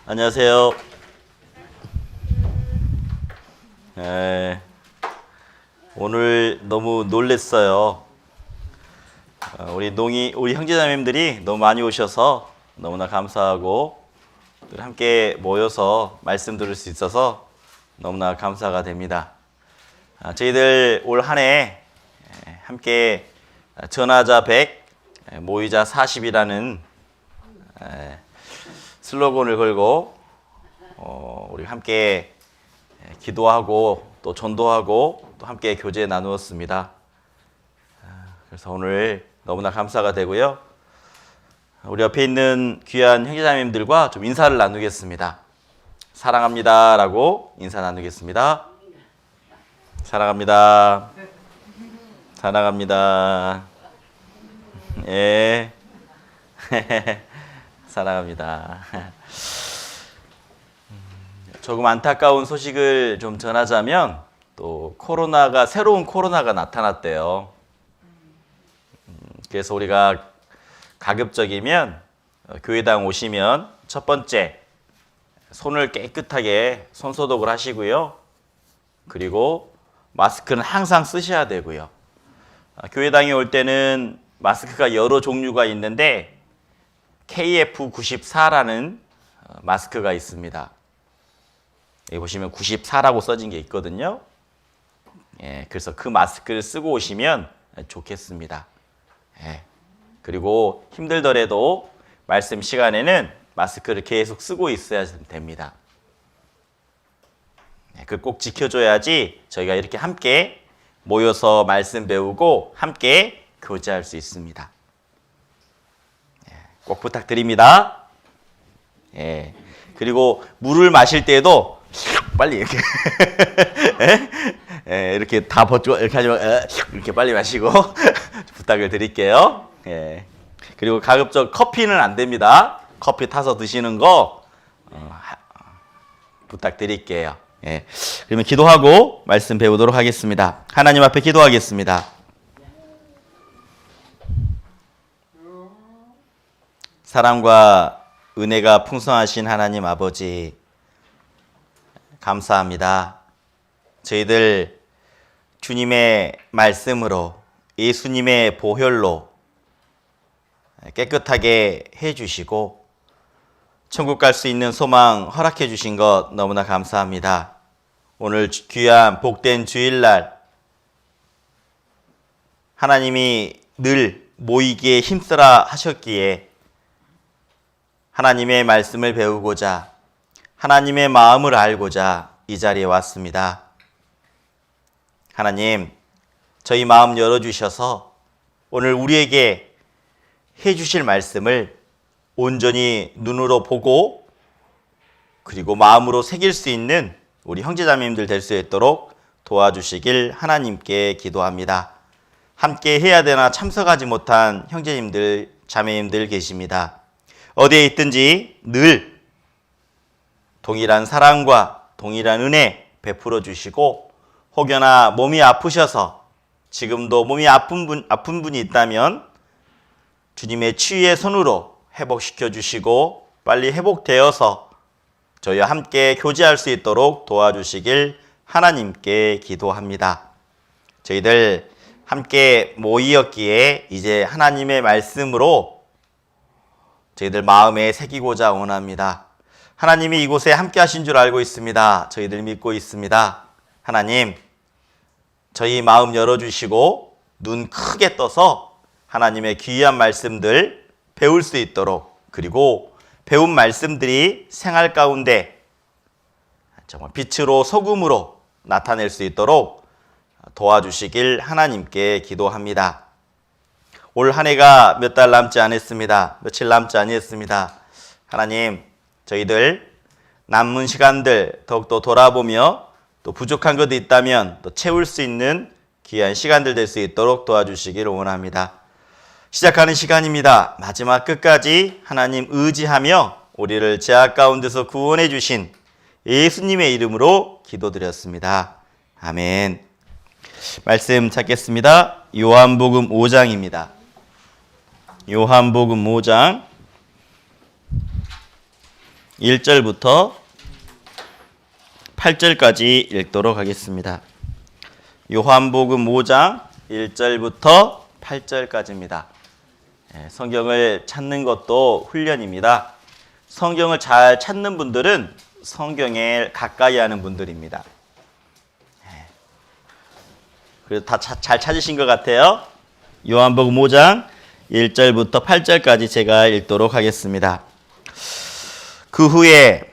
안녕하세요. 오늘 너무 놀랬어요. 우리 형제자매님들이 너무 많이 오셔서 너무나 감사하고 함께 모여서 말씀 들을 수 있어서 너무나 감사가 됩니다. 저희들 올 한 해 함께 전하자 100, 모이자 40이라는 슬로건을 걸고 우리 함께 기도하고 또 전도하고 또 함께 교제 나누었습니다. 그래서 오늘 너무나 감사가 되고요. 우리 옆에 있는 귀한 형제자매님들과 좀 인사를 나누겠습니다. 사랑합니다 라고 인사 나누겠습니다. 사랑합니다. 사랑합니다. 예. 사랑합니다. 조금 안타까운 소식을 좀 전하자면 또 새로운 코로나가 나타났대요. 그래서 우리가 가급적이면 교회당 오시면 첫 번째 손을 깨끗하게 손소독을 하시고요. 그리고 마스크는 항상 쓰셔야 되고요. 교회당에 올 때는 마스크가 여러 종류가 있는데 KF94라는 마스크가 있습니다. 여기 보시면 94라고 써진 게 있거든요. 그래서 그 마스크를 쓰고 오시면 좋겠습니다. 그리고 힘들더라도 말씀 시간에는 마스크를 계속 쓰고 있어야 됩니다. 그걸 꼭 지켜줘야지 저희가 이렇게 함께 모여서 말씀 배우고 함께 교제할 수 있습니다. 꼭 부탁드립니다. 그리고 물을 마실 때도 빨리 이렇게 이렇게 다 벗고 이렇게 하지 말고 이렇게 빨리 마시고 부탁을 드릴게요. 그리고 가급적 커피는 안 됩니다. 커피 타서 드시는 거 부탁드릴게요. 그러면 기도하고 말씀 배우도록 하겠습니다. 하나님 앞에 기도하겠습니다. 사랑과 은혜가 풍성하신 하나님 아버지, 감사합니다. 저희들 주님의 말씀으로 예수님의 보혈로 깨끗하게 해주시고 천국 갈 수 있는 소망 허락해 주신 것 너무나 감사합니다. 오늘 귀한 복된 주일날 하나님이 늘 모이기에 힘쓰라 하셨기에 하나님의 말씀을 배우고자 하나님의 마음을 알고자 이 자리에 왔습니다. 하나님, 저희 마음 열어주셔서 오늘 우리에게 해주실 말씀을 온전히 눈으로 보고 그리고 마음으로 새길 수 있는 우리 형제자매님들 될 수 있도록 도와주시길 하나님께 기도합니다. 함께 해야 되나 참석하지 못한 형제님들, 자매님들 계십니다. 어디에 있든지 늘 동일한 사랑과 동일한 은혜 베풀어 주시고 혹여나 몸이 아프셔서 지금도 몸이 아픈 분이 있다면 주님의 치유의 손으로 회복시켜 주시고 빨리 회복되어서 저희와 함께 교제할 수 있도록 도와주시길 하나님께 기도합니다. 저희들 함께 모이었기에 이제 하나님의 말씀으로 저희들 마음에 새기고자 원합니다. 하나님이 이곳에 함께 하신 줄 알고 있습니다. 저희들 믿고 있습니다. 하나님, 저희 마음 열어주시고 눈 크게 떠서 하나님의 귀한 말씀들 배울 수 있도록 그리고 배운 말씀들이 생활 가운데 정말 빛으로 소금으로 나타낼 수 있도록 도와주시길 하나님께 기도합니다. 올 한 해가 몇 달 남지 않았습니다. 며칠 남지 않았습니다. 하나님, 저희들 남은 시간들 더욱더 돌아보며 또 부족한 것도 있다면 또 채울 수 있는 귀한 시간들 될 수 있도록 도와주시기를 원합니다. 시작하는 시간입니다. 마지막 끝까지 하나님 의지하며 우리를 죄악 가운데서 구원해 주신 예수님의 이름으로 기도드렸습니다. 아멘. 말씀 찾겠습니다. 요한복음 5장입니다. 요한복음 5장 1절부터 8절까지 읽도록 하겠습니다. 요한복음 5장 1절부터 8절까지입니다. 성경을 찾는 것도 훈련입니다. 성경을 잘 찾는 분들은 성경에 가까이 하는 분들입니다. 그래서 다 잘 찾으신 것 같아요. 요한복음 5장 1절부터 8절까지 제가 읽도록 하겠습니다. 그 후에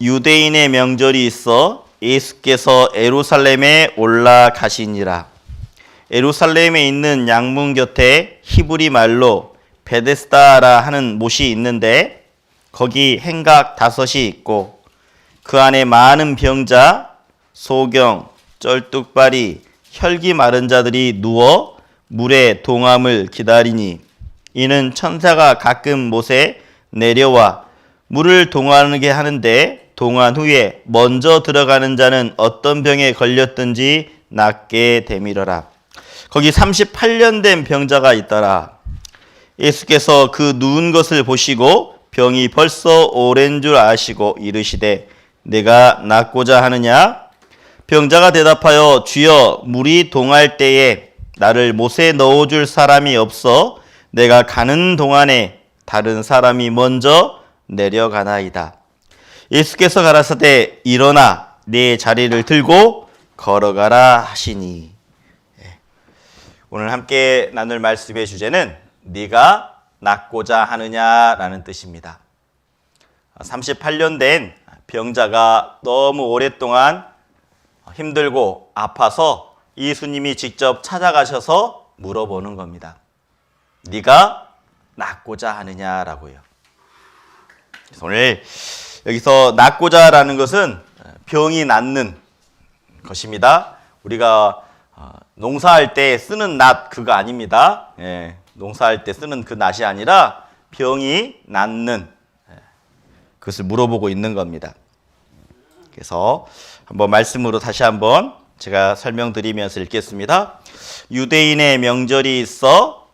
유대인의 명절이 있어 예수께서 예루살렘에 올라가시니라. 예루살렘에 있는 양문 곁에 히브리 말로 베데스다라 하는 못이 있는데 거기 행각 5이 있고 그 안에 많은 병자, 소경, 쩔뚝발이, 혈기 마른 자들이 누워 물의 동함을 기다리니 이는 천사가 가끔 못에 내려와 물을 동하게 하는데 동한 후에 먼저 들어가는 자는 어떤 병에 걸렸든지 낫게 되밀어라. 거기 38년 된 병자가 있더라. 예수께서 그 누운 것을 보시고 병이 벌써 오랜 줄 아시고 이르시되 내가 낫고자 하느냐? 병자가 대답하여 주여 물이 동할 때에 나를 못에 넣어줄 사람이 없어 내가 가는 동안에 다른 사람이 먼저 내려가나이다. 예수께서 가라사대 일어나 네 자리를 들고 걸어가라 하시니. 오늘 함께 나눌 말씀의 주제는 네가 낫고자 하느냐라는 뜻입니다. 38년 된 병자가 너무 오랫동안 힘들고 아파서 예수님이 직접 찾아가셔서 물어보는 겁니다. 네가 낫고자 하느냐라고요. 오늘 여기서 낫고자라는 것은 병이 낫는 것입니다. 우리가 농사할 때 쓰는 낫 그거 아닙니다. 농사할 때 쓰는 그 낫이 아니라 병이 낫는 그것을 물어보고 있는 겁니다. 그래서 한번 말씀으로 다시 한번 제가 설명드리면서 읽겠습니다. 유대인의 명절이 있어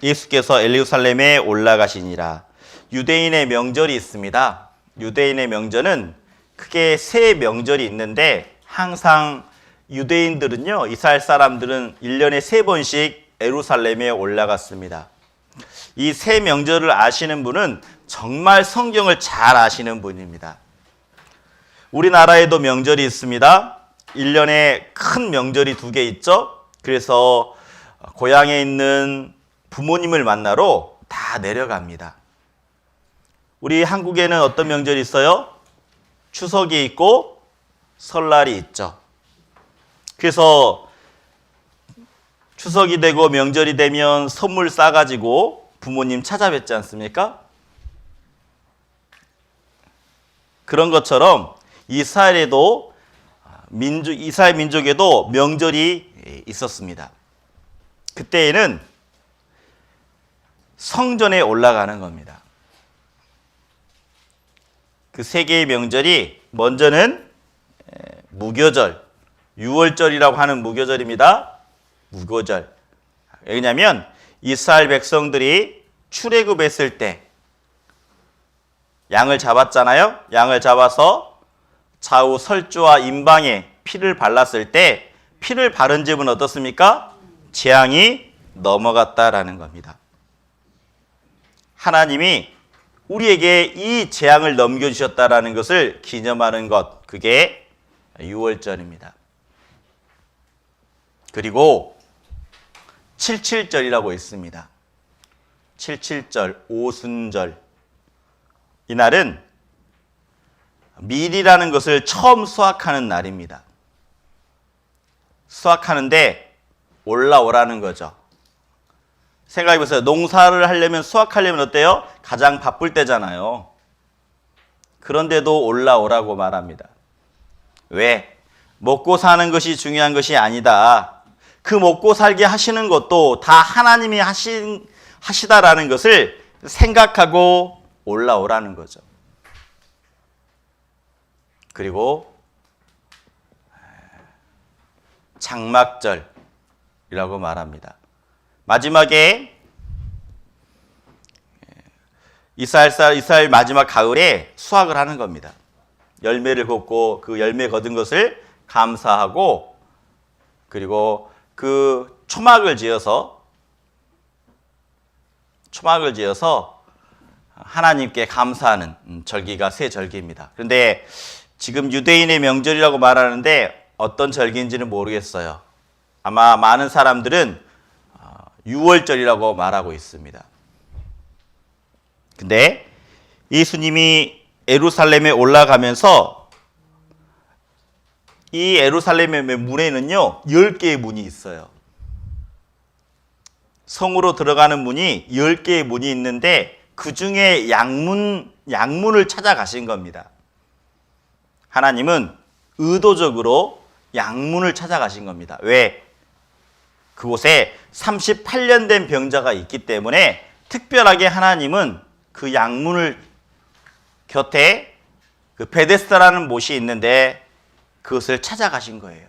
예수께서 예루살렘에 올라가시니라. 유대인의 명절이 있습니다. 유대인의 명절은 크게 세 명절이 있는데 항상 유대인들은요, 이스라엘 사람들은 1년에 3번씩 예루살렘에 올라갔습니다. 이 세 명절을 아시는 분은 정말 성경을 잘 아시는 분입니다. 우리나라에도 명절이 있습니다. 1년에 큰 명절이 2개 있죠. 그래서 고향에 있는 부모님을 만나러 다 내려갑니다. 우리 한국에는 어떤 명절이 있어요? 추석이 있고 설날이 있죠. 그래서 추석이 되고 명절이 되면 선물 싸가지고 부모님 찾아뵙지 않습니까? 그런 것처럼 이스라엘 민족에도 명절이 있었습니다. 그때에는 성전에 올라가는 겁니다. 그 3개의 명절이 먼저는 무교절, 6월절이라고 하는 무교절입니다. 무교절. 왜냐하면 이스라엘 백성들이 출애굽했을 때 양을 잡았잖아요. 양을 잡아서 좌우 설주와 임방에 피를 발랐을 때 피를 바른 집은 어떻습니까? 재앙이 넘어갔다라는 겁니다. 하나님이 우리에게 이 재앙을 넘겨주셨다라는 것을 기념하는 것, 그게 6월절입니다. 그리고 77절이라고 있습니다. 77절, 오순절. 이날은 밀이라는 것을 처음 수확하는 날입니다. 수확하는데 올라오라는 거죠. 생각해보세요. 농사를 하려면 수확하려면 어때요? 가장 바쁠 때잖아요. 그런데도 올라오라고 말합니다. 왜? 먹고 사는 것이 중요한 것이 아니다. 그 먹고 살게 하시는 것도 다 하나님이 하시다라는 것을 생각하고 올라오라는 거죠. 그리고 장막절이라고 말합니다. 마지막에 이스라엘 마지막 가을에 수확을 하는 겁니다. 열매를 걷고 그 열매 거둔 것을 감사하고 그리고 그 초막을 지어서 하나님께 감사하는 절기가 새 절기입니다. 그런데 지금 유대인의 명절이라고 말하는데 어떤 절기인지는 모르겠어요. 아마 많은 사람들은 6월절이라고 말하고 있습니다. 근데 예수님이 예루살렘에 올라가면서 이 예루살렘의 문에는요 10개의 문이 있어요. 성으로 들어가는 문이 10개의 문이 있는데 그 중에 양문을 찾아가신 겁니다. 하나님은 의도적으로 양문을 찾아가신 겁니다. 왜? 그곳에 38년 된 병자가 있기 때문에 특별하게 하나님은 그 양문을 곁에 그 베데스다라는 못이 있는데 그것을 찾아가신 거예요.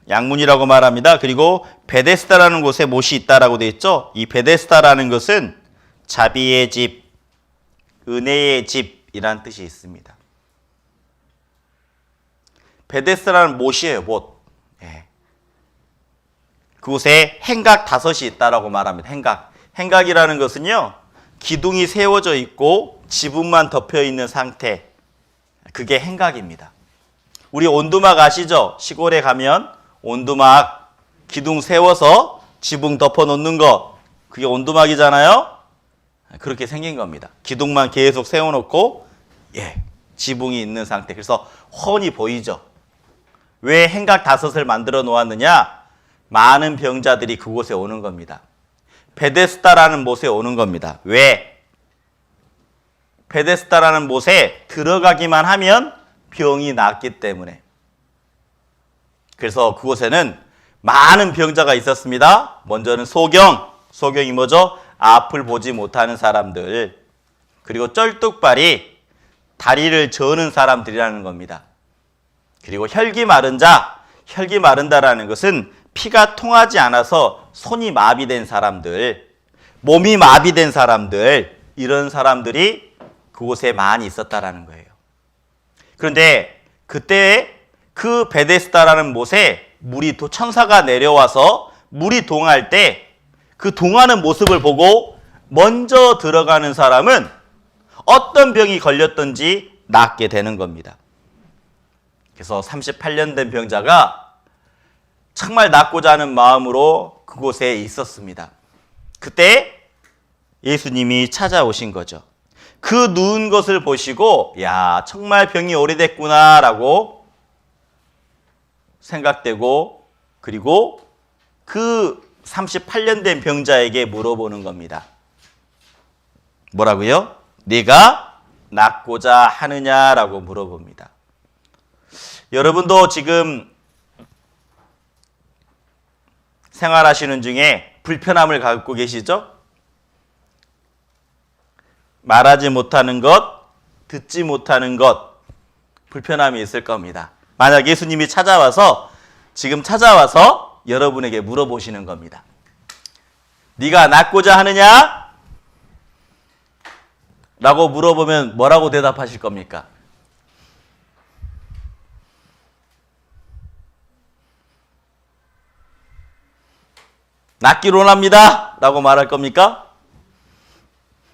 양문이라고 말합니다. 그리고 베데스다라는 곳에 못이 있다라고 되어 있죠. 이 베데스다라는 것은 자비의 집, 은혜의 집이라는 뜻이 있습니다. 베데스다라는 못이에요. 못. 예. 그곳에 행각 5이 있다라고 말합니다. 행각이라는 것은요, 기둥이 세워져 있고 지붕만 덮여 있는 상태. 그게 행각입니다. 우리 온두막 아시죠? 시골에 가면 온두막 기둥 세워서 지붕 덮어 놓는 거, 그게 온두막이잖아요. 그렇게 생긴 겁니다. 기둥만 계속 세워놓고 지붕이 있는 상태. 그래서 훤히 보이죠. 왜 행각 5을 만들어 놓았느냐? 많은 병자들이 그곳에 오는 겁니다. 베데스다라는 못에 오는 겁니다. 왜? 베데스다라는 못에 들어가기만 하면 병이 낫기 때문에. 그래서 그곳에는 많은 병자가 있었습니다. 먼저는 소경이 뭐죠? 앞을 보지 못하는 사람들. 그리고 쩔뚝발이 다리를 저는 사람들이라는 겁니다. 그리고 혈기 마른다라는 것은 피가 통하지 않아서 손이 마비된 사람들, 몸이 마비된 사람들, 이런 사람들이 그곳에 많이 있었다라는 거예요. 그런데 그때 그 베데스다라는 못에 천사가 내려와서 물이 동할 때 그 동하는 모습을 보고 먼저 들어가는 사람은 어떤 병이 걸렸든지 낫게 되는 겁니다. 그래서 38년 된 병자가 정말 낫고자 하는 마음으로 그곳에 있었습니다. 그때 예수님이 찾아오신 거죠. 그 누운 것을 보시고 정말 병이 오래됐구나 라고 생각되고, 그리고 그 38년 된 병자에게 물어보는 겁니다. 뭐라고요? 네가 낫고자 하느냐라고 물어봅니다. 여러분도 지금 생활하시는 중에 불편함을 갖고 계시죠? 말하지 못하는 것, 듣지 못하는 것, 불편함이 있을 겁니다. 만약 예수님이 지금 찾아와서 여러분에게 물어보시는 겁니다. 네가 낫고자 하느냐? 라고 물어보면 뭐라고 대답하실 겁니까? 낫기로 원합니다 라고 말할 겁니까?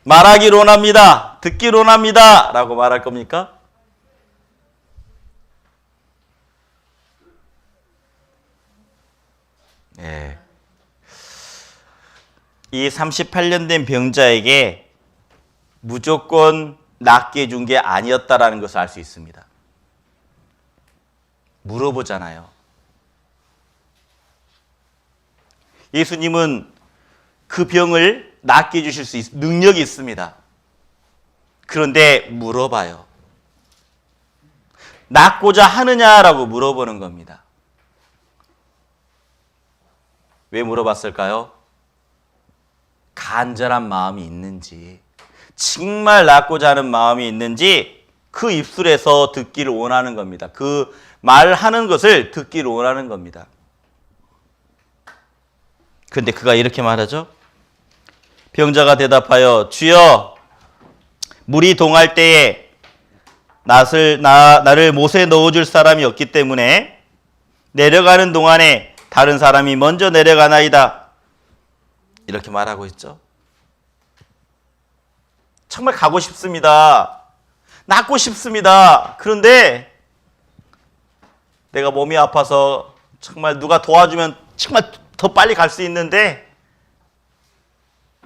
말하기로 원합니다, 듣기로 원합니다 라고 말할 겁니까? 이 38년 된 병자에게 무조건 낫게 해준 게 아니었다라는 것을 알 수 있습니다. 물어보잖아요. 예수님은 그 병을 낫게 해주실 수 능력이 있습니다. 그런데 물어봐요. 낫고자 하느냐라고 물어보는 겁니다. 왜 물어봤을까요? 간절한 마음이 있는지, 정말 낫고자 하는 마음이 있는지 그 입술에서 듣기를 원하는 겁니다. 그 말하는 것을 듣기를 원하는 겁니다. 그런데 그가 이렇게 말하죠. 병자가 대답하여 주여 물이 동할 때에 나를 못에 넣어줄 사람이 없기 때문에 내려가는 동안에 다른 사람이 먼저 내려가나이다. 이렇게 말하고 있죠. 정말 가고 싶습니다. 낫고 싶습니다. 그런데 내가 몸이 아파서 정말 누가 도와주면 정말 더 빨리 갈 수 있는데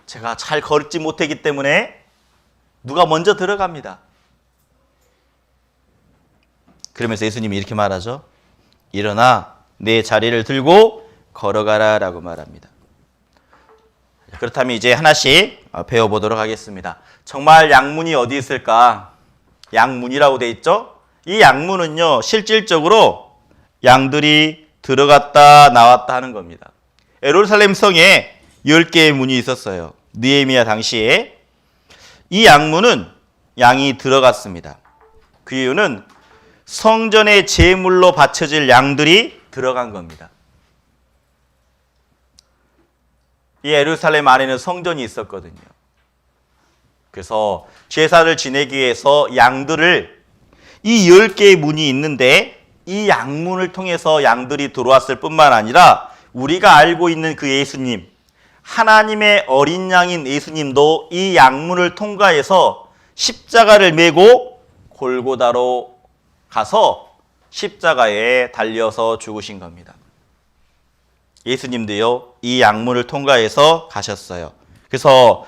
제가 잘 걷지 못하기 때문에 누가 먼저 들어갑니다. 그러면서 예수님이 이렇게 말하죠. 일어나 내 자리를 들고 걸어가라 라고 말합니다. 그렇다면 이제 하나씩 배워보도록 하겠습니다. 정말 양문이 어디 있을까? 양문이라고 돼 있죠? 이 양문은요, 실질적으로 양들이 들어갔다 나왔다 하는 겁니다. 예루살렘 성에 10개의 문이 있었어요. 느헤미야 당시에. 이 양문은 양이 들어갔습니다. 그 이유는 성전의 제물로 바쳐질 양들이 들어간 겁니다. 이 예루살렘 안에는 성전이 있었거든요. 그래서 제사를 지내기 위해서 양들을 이 10개의 문이 있는데 이 양문을 통해서 양들이 들어왔을 뿐만 아니라 우리가 알고 있는 그 예수님, 하나님의 어린 양인 예수님도 이 양문을 통과해서 십자가를 메고 골고다로 가서 십자가에 달려서 죽으신 겁니다. 예수님도요, 이 양문을 통과해서 가셨어요. 그래서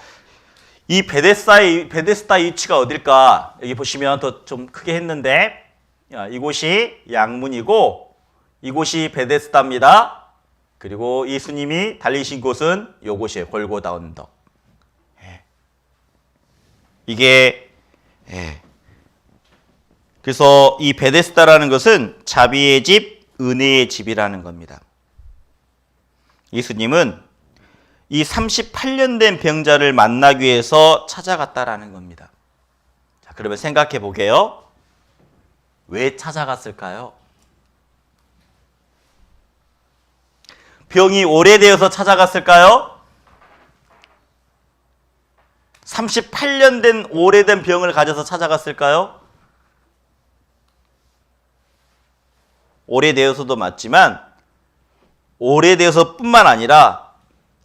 이 베데스다 위치가 어딜까? 여기 보시면 더 좀 크게 했는데, 이곳이 양문이고, 이곳이 베데스다입니다. 그리고 예수님이 달리신 곳은 이곳이에요. 골고다 언덕. 이게, 그래서 이 베데스다라는 것은 자비의 집, 은혜의 집이라는 겁니다. 예수님은 이 38년 된 병자를 만나기 위해서 찾아갔다라는 겁니다. 자, 그러면 생각해 보게요. 왜 찾아갔을까요? 병이 오래되어서 찾아갔을까요? 38년 된 오래된 병을 가져서 찾아갔을까요? 오래되어서도 맞지만 오래되어서 뿐만 아니라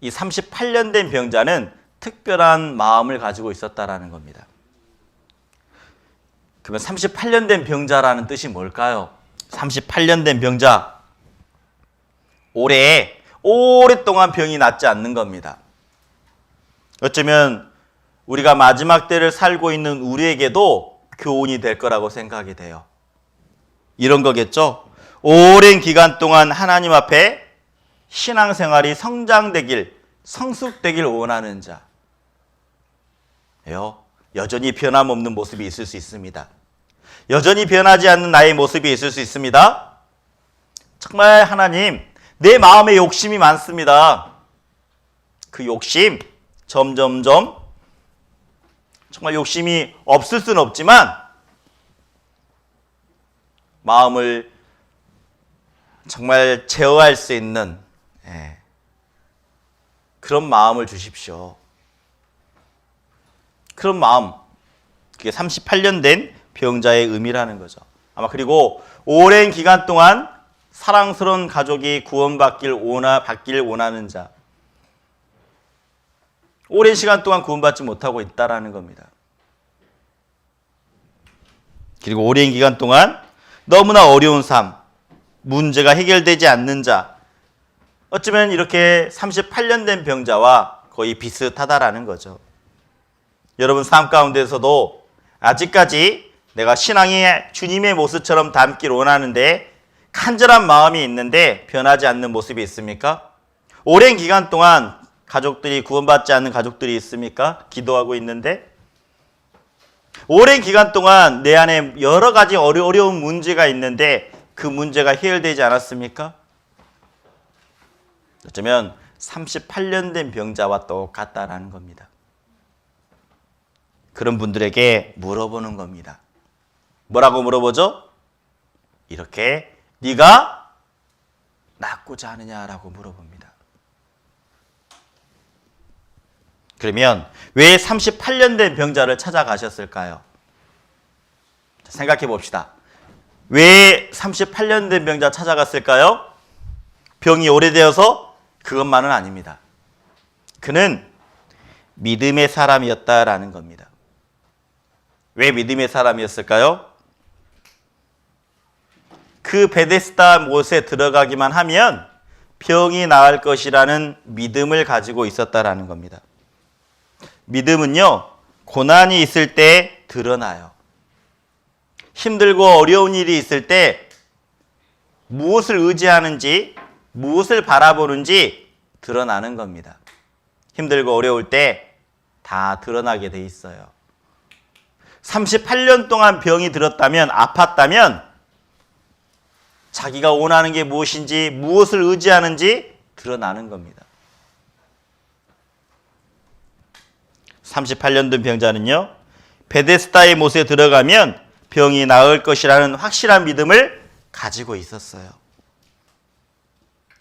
이 38년 된 병자는 특별한 마음을 가지고 있었다라는 겁니다. 그러면 38년 된 병자라는 뜻이 뭘까요? 38년 된 병자. 오랫동안 병이 낫지 않는 겁니다. 어쩌면 우리가 마지막 때를 살고 있는 우리에게도 교훈이 될 거라고 생각이 돼요. 이런 거겠죠? 오랜 기간 동안 하나님 앞에 신앙생활이 성장되길, 성숙되길 원하는 자. 여전히 변함없는 모습이 있을 수 있습니다. 여전히 변하지 않는 나의 모습이 있을 수 있습니다. 정말 하나님, 내 마음에 욕심이 많습니다. 그 욕심, 점점점, 정말 욕심이 없을 수는 없지만, 마음을 정말 제어할 수 있는 그런 마음을 주십시오. 그런 마음, 그게 38년 된 병자의 의미라는 거죠. 아마 그리고 오랜 기간 동안 사랑스러운 가족이 구원받길 원하는 자, 오랜 시간 동안 구원받지 못하고 있다라는 겁니다. 그리고 오랜 기간 동안 너무나 어려운 삶, 문제가 해결되지 않는 자, 어쩌면 이렇게 38년 된 병자와 거의 비슷하다라는 거죠. 여러분 삶 가운데서도 아직까지 내가 신앙이 주님의 모습처럼 닮길 원하는데 간절한 마음이 있는데 변하지 않는 모습이 있습니까? 오랜 기간 동안 가족들이 구원받지 않는 가족들이 있습니까? 기도하고 있는데 오랜 기간 동안 내 안에 여러 가지 어려운 문제가 있는데 그 문제가 해결되지 않았습니까? 어쩌면 38년 된 병자와 똑같다라는 겁니다. 그런 분들에게 물어보는 겁니다. 뭐라고 물어보죠? 이렇게 네가 낫고자 하느냐라고 물어봅니다. 그러면 왜 38년 된 병자를 찾아가셨을까요? 생각해 봅시다. 왜 38년 된 병자 찾아갔을까요? 병이 오래되어서? 그것만은 아닙니다. 그는 믿음의 사람이었다라는 겁니다. 왜 믿음의 사람이었을까요? 그 베데스다 못에 들어가기만 하면 병이 나을 것이라는 믿음을 가지고 있었다라는 겁니다. 믿음은요, 고난이 있을 때 드러나요. 힘들고 어려운 일이 있을 때 무엇을 의지하는지, 무엇을 바라보는지 드러나는 겁니다. 힘들고 어려울 때 다 드러나게 돼 있어요. 38년 동안 병이 들었다면, 아팠다면 자기가 원하는 게 무엇인지, 무엇을 의지하는지 드러나는 겁니다. 38년 된 병자는요, 베데스다의 못에 들어가면 병이 나을 것이라는 확실한 믿음을 가지고 있었어요.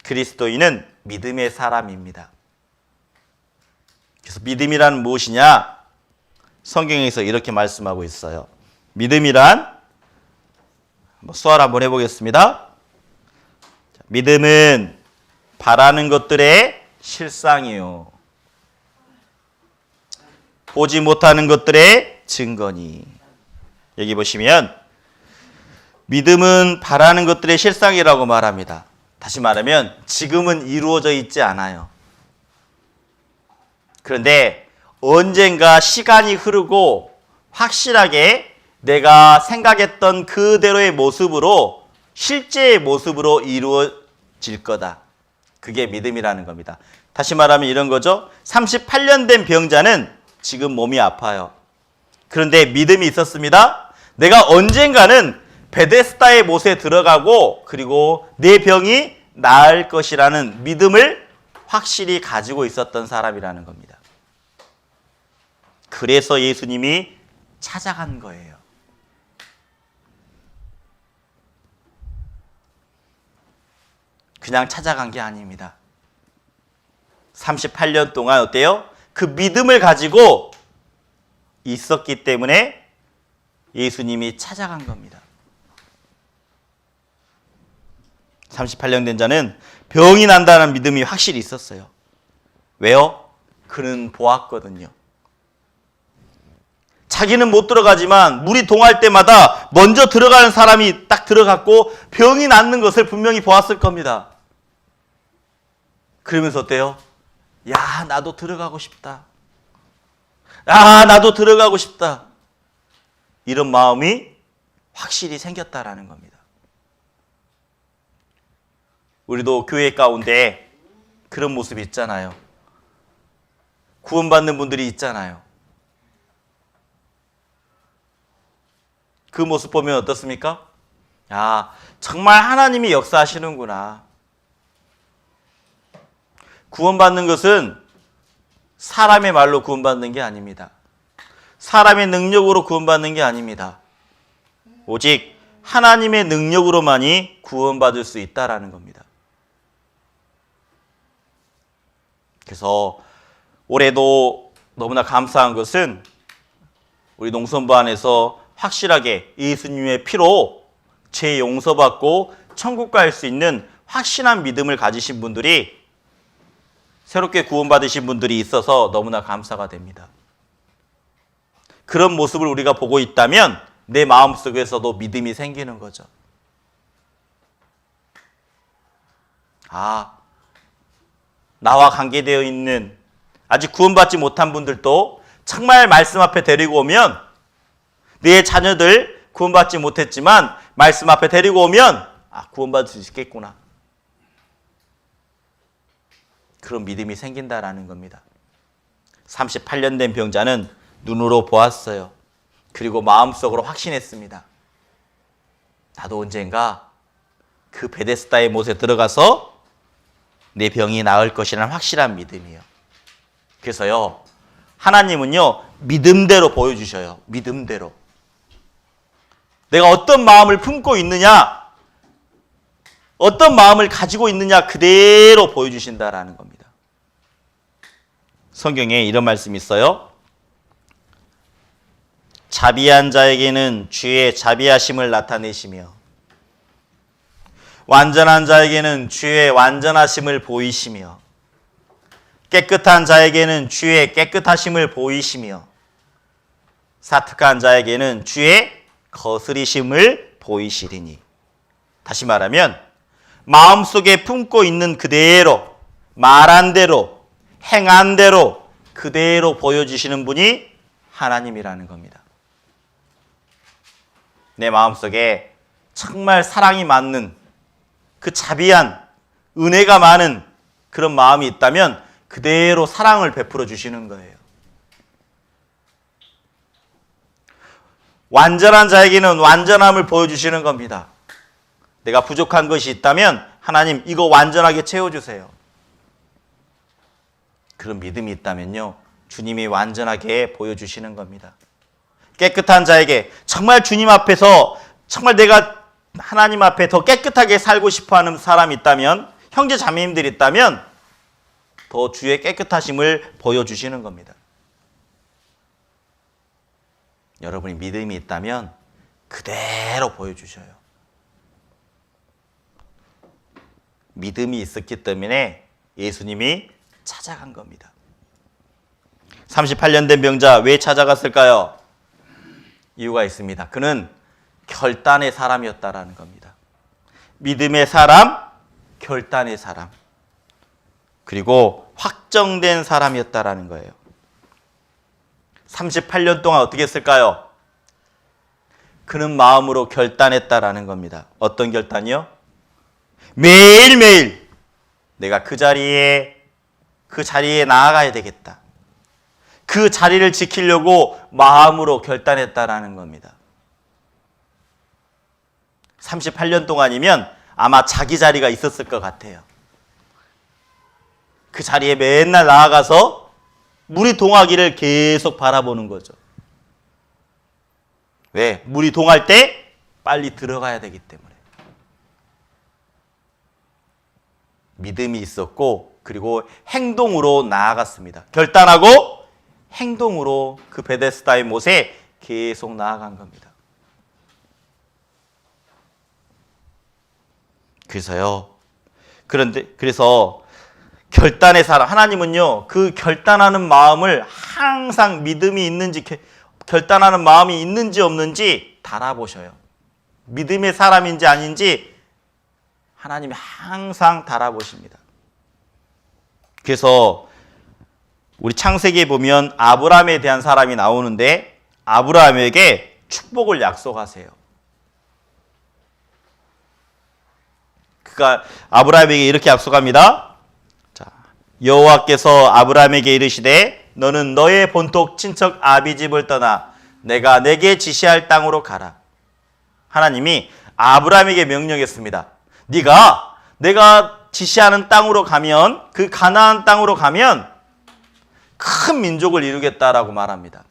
그리스도인은 믿음의 사람입니다. 그래서 믿음이란 무엇이냐? 성경에서 이렇게 말씀하고 있어요. 믿음이란, 수활 한번 해보겠습니다. 믿음은 바라는 것들의 실상이요, 보지 못하는 것들의 증거니. 여기 보시면 믿음은 바라는 것들의 실상이라고 말합니다. 다시 말하면 지금은 이루어져 있지 않아요. 그런데 언젠가 시간이 흐르고 확실하게 내가 생각했던 그대로의 모습으로, 실제의 모습으로 이루어질 거다. 그게 믿음이라는 겁니다. 다시 말하면 이런 거죠. 38년 된 병자는 지금 몸이 아파요. 그런데 믿음이 있었습니다. 내가 언젠가는 베데스다의 못에 들어가고 그리고 내 병이 나을 것이라는 믿음을 확실히 가지고 있었던 사람이라는 겁니다. 그래서 예수님이 찾아간 거예요. 그냥 찾아간 게 아닙니다. 38년 동안 어때요? 그 믿음을 가지고 있었기 때문에 예수님이 찾아간 겁니다. 38년 된 자는 병이 난다는 믿음이 확실히 있었어요. 왜요? 그는 보았거든요. 자기는 못 들어가지만 물이 동할 때마다 먼저 들어가는 사람이 딱 들어갔고 병이 낫는 것을 분명히 보았을 겁니다. 그러면서 어때요? 야, 나도 들어가고 싶다. 아, 나도 들어가고 싶다. 이런 마음이 확실히 생겼다라는 겁니다. 우리도 교회 가운데 그런 모습이 있잖아요. 구원받는 분들이 있잖아요. 그 모습 보면 어떻습니까? 아, 정말 하나님이 역사하시는구나. 구원받는 것은 사람의 말로 구원받는 게 아닙니다. 사람의 능력으로 구원받는 게 아닙니다. 오직 하나님의 능력으로만이 구원받을 수 있다라는 겁니다. 그래서 올해도 너무나 감사한 것은 우리 농선부 안에서 확실하게 예수님의 피로 죄 용서받고 천국 갈 수 있는 확신한 믿음을 가지신 분들이, 새롭게 구원받으신 분들이 있어서 너무나 감사가 됩니다. 그런 모습을 우리가 보고 있다면 내 마음속에서도 믿음이 생기는 거죠. 아, 나와 관계되어 있는 아직 구원받지 못한 분들도 정말 말씀 앞에 데리고 오면, 내 자녀들 구원받지 못했지만 말씀 앞에 데리고 오면 구원받을 수 있겠구나. 그런 믿음이 생긴다라는 겁니다. 38년 된 병자는 눈으로 보았어요. 그리고 마음속으로 확신했습니다. 나도 언젠가 그 베데스다의 못에 들어가서 내 병이 나을 것이라는 확실한 믿음이요. 그래서요, 하나님은요, 믿음대로 보여주셔요. 믿음대로. 내가 어떤 마음을 품고 있느냐, 어떤 마음을 가지고 있느냐 그대로 보여주신다라는 겁니다. 성경에 이런 말씀이 있어요. 자비한 자에게는 주의 자비하심을 나타내시며 완전한 자에게는 주의 완전하심을 보이시며 깨끗한 자에게는 주의 깨끗하심을 보이시며 사특한 자에게는 주의 거스리심을 보이시리니. 다시 말하면 마음속에 품고 있는 그대로, 말한 대로, 행한 대로 그대로 보여주시는 분이 하나님이라는 겁니다. 내 마음속에 정말 사랑이 많는 그 자비한 은혜가 많은 그런 마음이 있다면 그대로 사랑을 베풀어 주시는 거예요. 완전한 자에게는 완전함을 보여주시는 겁니다. 내가 부족한 것이 있다면 하나님 이거 완전하게 채워주세요. 그런 믿음이 있다면요, 주님이 완전하게 보여주시는 겁니다. 깨끗한 자에게 정말 주님 앞에서 정말 내가 하나님 앞에 더 깨끗하게 살고 싶어하는 사람이 있다면, 형제 자매님들이 있다면 더 주의 깨끗하심을 보여주시는 겁니다. 여러분이 믿음이 있다면 그대로 보여주셔요. 믿음이 있었기 때문에 예수님이 찾아간 겁니다. 38년 된 병자 왜 찾아갔을까요? 이유가 있습니다. 그는 결단의 사람이었다라는 겁니다. 믿음의 사람, 결단의 사람, 그리고 확정된 사람이었다라는 거예요. 38년 동안 어떻게 했을까요? 그는 마음으로 결단했다라는 겁니다. 어떤 결단이요? 매일매일 내가 그 자리에 나아가야 되겠다. 그 자리를 지키려고 마음으로 결단했다라는 겁니다. 38년 동안이면 아마 자기 자리가 있었을 것 같아요. 그 자리에 맨날 나아가서 물이 동하기를 계속 바라보는 거죠. 왜? 물이 동할 때 빨리 들어가야 되기 때문에. 믿음이 있었고 그리고 행동으로 나아갔습니다. 결단하고 행동으로 그 베데스다의 못에 계속 나아간 겁니다. 그래서 결단의 사람, 하나님은요, 그 결단하는 마음을 항상 믿음이 있는지, 결단하는 마음이 있는지 없는지 달아보셔요. 믿음의 사람인지 아닌지 하나님이 항상 달아보십니다. 그래서 우리 창세기에 보면 아브라함에 대한 사람이 나오는데 아브라함에게 축복을 약속하세요. 그가 아브라함에게 이렇게 약속합니다. 자, 여호와께서 아브라함에게 이르시되 너는 너의 본토 친척 아비 집을 떠나 내가 내게 지시할 땅으로 가라. 하나님이 아브라함에게 명령했습니다. 네가 내가 지시하는 땅으로 가면, 그 가나안 땅으로 가면 큰 민족을 이루겠다라고 말합니다.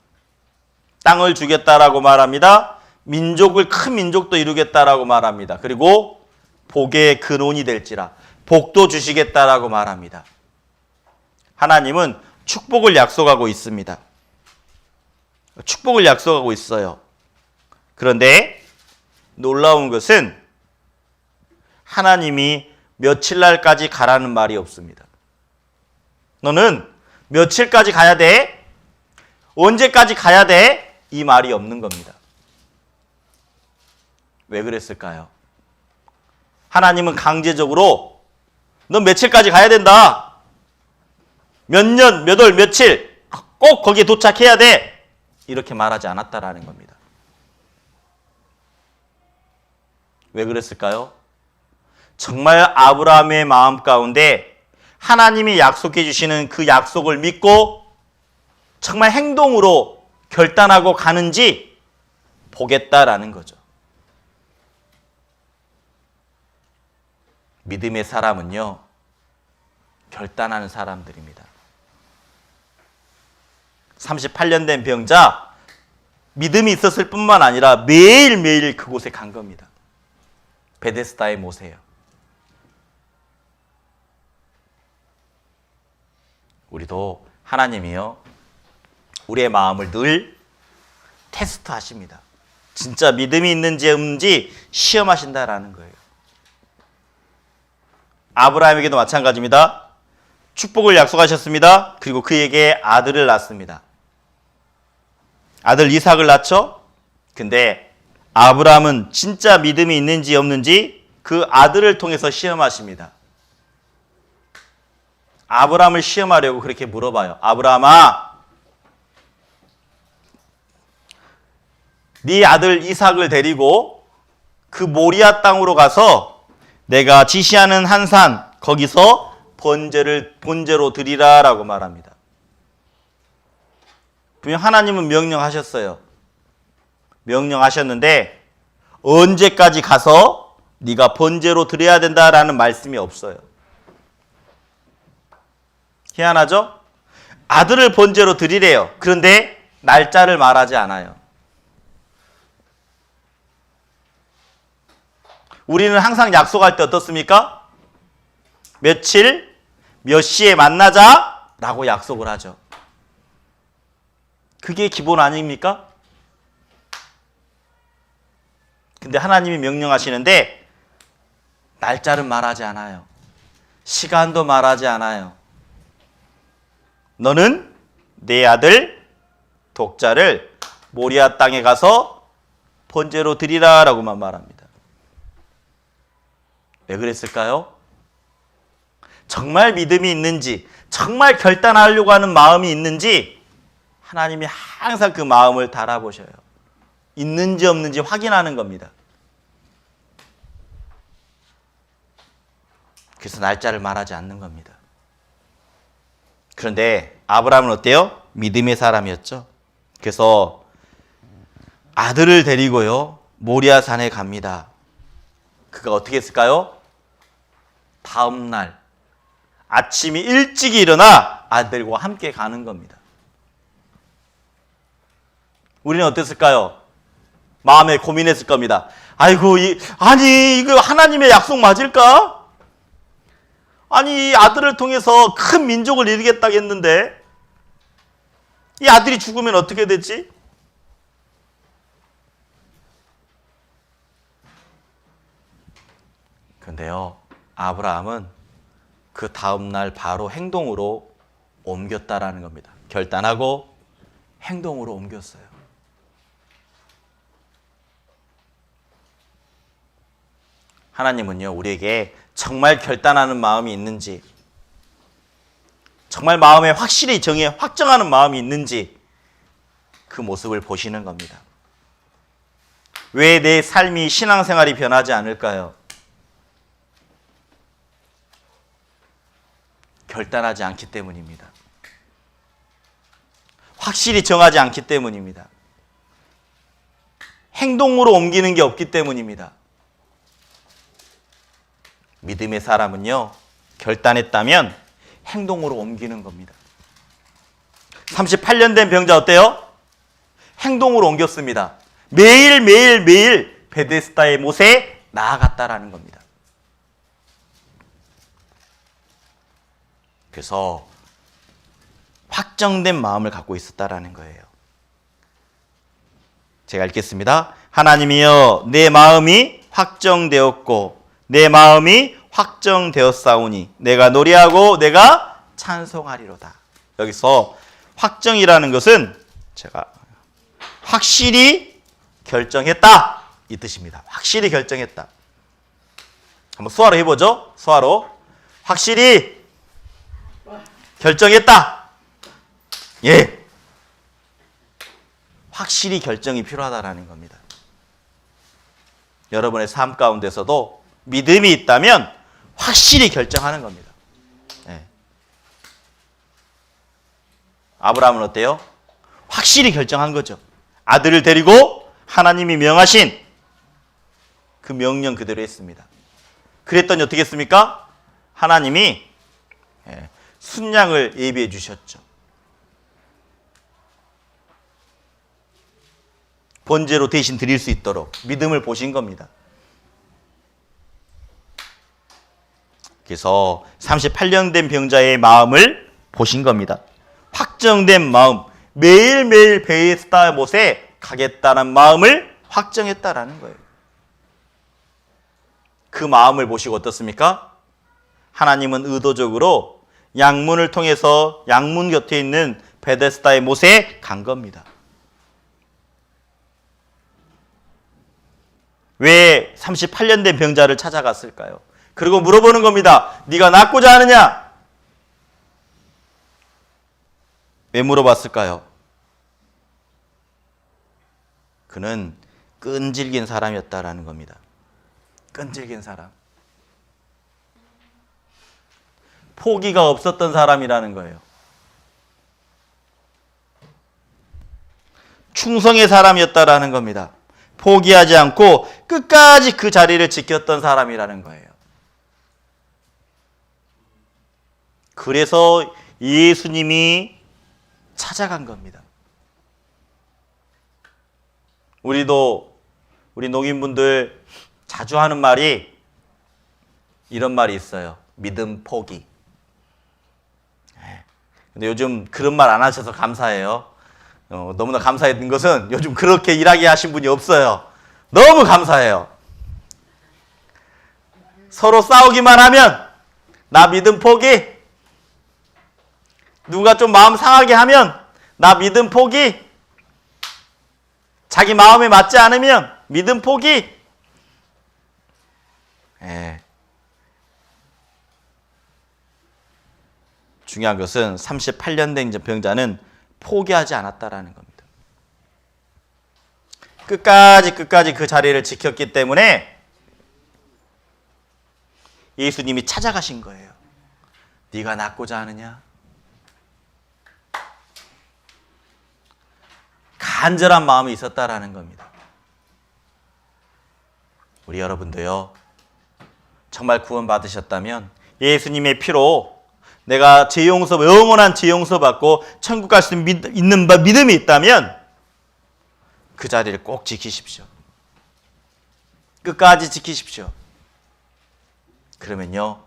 땅을 주겠다라고 말합니다. 큰 민족도 이루겠다라고 말합니다. 그리고 복의 근원이 될지라, 복도 주시겠다라고 말합니다. 하나님은 축복을 약속하고 있습니다. 축복을 약속하고 있어요. 그런데 놀라운 것은 하나님이 며칠 날까지 가라는 말이 없습니다. 너는 며칠까지 가야 돼? 언제까지 가야 돼? 이 말이 없는 겁니다. 왜 그랬을까요? 하나님은 강제적으로 너 며칠까지 가야 된다. 몇 년, 몇 월, 며칠 꼭 거기에 도착해야 돼. 이렇게 말하지 않았다라는 겁니다. 왜 그랬을까요? 정말 아브라함의 마음 가운데 하나님이 약속해 주시는 그 약속을 믿고 정말 행동으로 결단하고 가는지 보겠다라는 거죠. 믿음의 사람은요, 결단하는 사람들입니다. 38년 된 병자, 믿음이 있었을 뿐만 아니라 매일매일 그곳에 간 겁니다. 베데스다의 못이에요. 우리도 하나님이요, 우리의 마음을 늘 테스트 하십니다. 진짜 믿음이 있는지 없는지 시험하신다라는 거예요. 아브라함에게도 마찬가지입니다. 축복을 약속하셨습니다. 그리고 그에게 아들을 낳습니다. 아들 이삭을 낳죠. 근데 아브라함은 진짜 믿음이 있는지 없는지 그 아들을 통해서 시험하십니다. 아브라함을 시험하려고 그렇게 물어봐요. 아브라함아, 네 아들 이삭을 데리고 그 모리아 땅으로 가서 내가 지시하는 한 산 거기서 번제로 드리라라고 말합니다. 분명 하나님은 명령하셨어요. 명령하셨는데 언제까지 가서 네가 번제로 드려야 된다라는 말씀이 없어요. 희한하죠? 아들을 번제로 드리래요. 그런데 날짜를 말하지 않아요. 우리는 항상 약속할 때 어떻습니까? 며칠, 몇 시에 만나자 라고 약속을 하죠. 그게 기본 아닙니까? 근데 하나님이 명령하시는데 날짜를 말하지 않아요. 시간도 말하지 않아요. 너는 내 아들 독자를 모리아 땅에 가서 번제로 드리라 라고만 말합니다. 왜 그랬을까요? 정말 믿음이 있는지, 정말 결단하려고 하는 마음이 있는지 하나님이 항상 그 마음을 달아보셔요. 있는지 없는지 확인하는 겁니다. 그래서 날짜를 말하지 않는 겁니다. 그런데 아브라함은 어때요? 믿음의 사람이었죠. 그래서 아들을 데리고요, 모리아 산에 갑니다. 그가 어떻게 했을까요? 다음 날 아침이 일찍 일어나 아들과 함께 가는 겁니다. 우리는 어땠을까요? 마음에 고민했을 겁니다. 아이고, 이거 하나님의 약속 맞을까? 아니, 이 아들을 통해서 큰 민족을 이루겠다고 했는데 이 아들이 죽으면 어떻게 되지? 그런데요, 아브라함은 그 다음날 바로 행동으로 옮겼다라는 겁니다. 결단하고 행동으로 옮겼어요. 하나님은요, 우리에게 정말 결단하는 마음이 있는지, 정말 마음에 확실히 확정하는 마음이 있는지 그 모습을 보시는 겁니다. 왜 내 삶이, 신앙생활이 변하지 않을까요? 결단하지 않기 때문입니다. 확실히 정하지 않기 때문입니다. 행동으로 옮기는 게 없기 때문입니다. 믿음의 사람은요, 결단했다면 행동으로 옮기는 겁니다. 38년 된 병자 어때요? 행동으로 옮겼습니다. 매일 베데스다의 못에 나아갔다라는 겁니다. 그래서 확정된 마음을 갖고 있었다라는 거예요. 제가 읽겠습니다. 하나님이여, 내 마음이 확정되었고 내 마음이 확정되었사오니 내가 노래하고 내가 찬송하리로다. 여기서 확정이라는 것은 제가 확실히 결정했다 이 뜻입니다. 확실히 결정했다. 한번 수화로 해보죠. 수화로. 확실히 결정했다. 예. 확실히 결정이 필요하다라는 겁니다. 여러분의 삶 가운데서도 믿음이 있다면 확실히 결정하는 겁니다. 예. 아브라함은 어때요? 확실히 결정한 거죠. 아들을 데리고 하나님이 명하신 그 명령 그대로 했습니다. 그랬더니 어떻게 했습니까? 하나님이 순양을 예비해 주셨죠. 번제로 대신 드릴 수 있도록 믿음을 보신 겁니다. 그래서 38년 된 병자의 마음을 보신 겁니다. 확정된 마음, 매일매일 베데스다못에 가겠다는 마음을 확정했다라는 거예요. 그 마음을 보시고 어떻습니까? 하나님은 의도적으로 양문을 통해서 양문 곁에 있는 베데스다의 못에 간 겁니다. 왜 38년 된 병자를 찾아갔을까요? 그리고 물어보는 겁니다. 네가 낫고자 하느냐? 왜 물어봤을까요? 그는 끈질긴 사람이었다라는 겁니다. 끈질긴 사람. 포기가 없었던 사람이라는 거예요. 충성의 사람이었다라는 겁니다. 포기하지 않고 끝까지 그 자리를 지켰던 사람이라는 거예요. 그래서 예수님이 찾아간 겁니다. 우리 농인분들 자주 하는 말이 이런 말이 있어요. 믿음 포기. 근데 요즘 그런 말 안 하셔서 감사해요. 너무나 감사했던 것은 요즘 그렇게 일하게 하신 분이 없어요. 너무 감사해요. 서로 싸우기만 하면 나 믿음 포기. 누가 좀 마음 상하게 하면 나 믿음 포기. 자기 마음에 맞지 않으면 믿음 포기. 중요한 것은 38년 된 병자는 포기하지 않았다라는 겁니다. 끝까지 그 자리를 지켰기 때문에 예수님이 찾아가신 거예요. 네가 낫고자 하느냐? 간절한 마음이 있었다라는 겁니다. 우리 여러분도요, 정말 구원 받으셨다면 예수님의 피로 내가 죄 용서, 영원한 죄 용서 받고 천국 갈 수 있는 믿음이 있다면 그 자리를 꼭 지키십시오. 끝까지 지키십시오. 그러면요,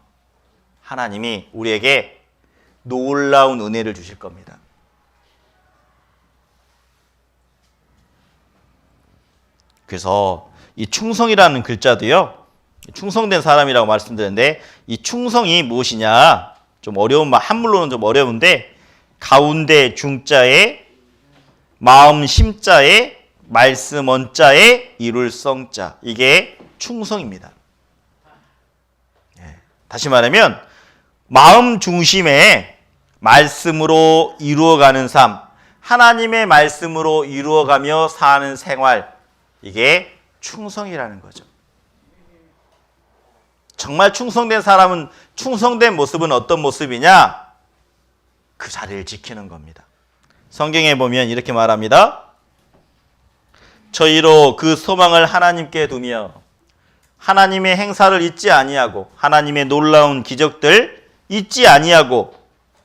하나님이 우리에게 놀라운 은혜를 주실 겁니다. 그래서 이 충성이라는 글자도요, 충성된 사람이라고 말씀드렸는데, 이 충성이 무엇이냐? 좀 어려운 말, 한문로는 좀 어려운데, 가운데 중자에 마음 심자에 말씀 원자에 이룰 성자, 이게 충성입니다. 다시 말하면 마음 중심에 말씀으로 이루어가는 삶, 하나님의 말씀으로 이루어가며 사는 생활, 이게 충성이라는 거죠. 정말 충성된 사람은, 충성된 모습은 어떤 모습이냐? 그 자리를 지키는 겁니다. 성경에 보면 이렇게 말합니다. 저희로 그 소망을 하나님께 두며 하나님의 행사를 잊지 아니하고 하나님의 놀라운 기적들 잊지 아니하고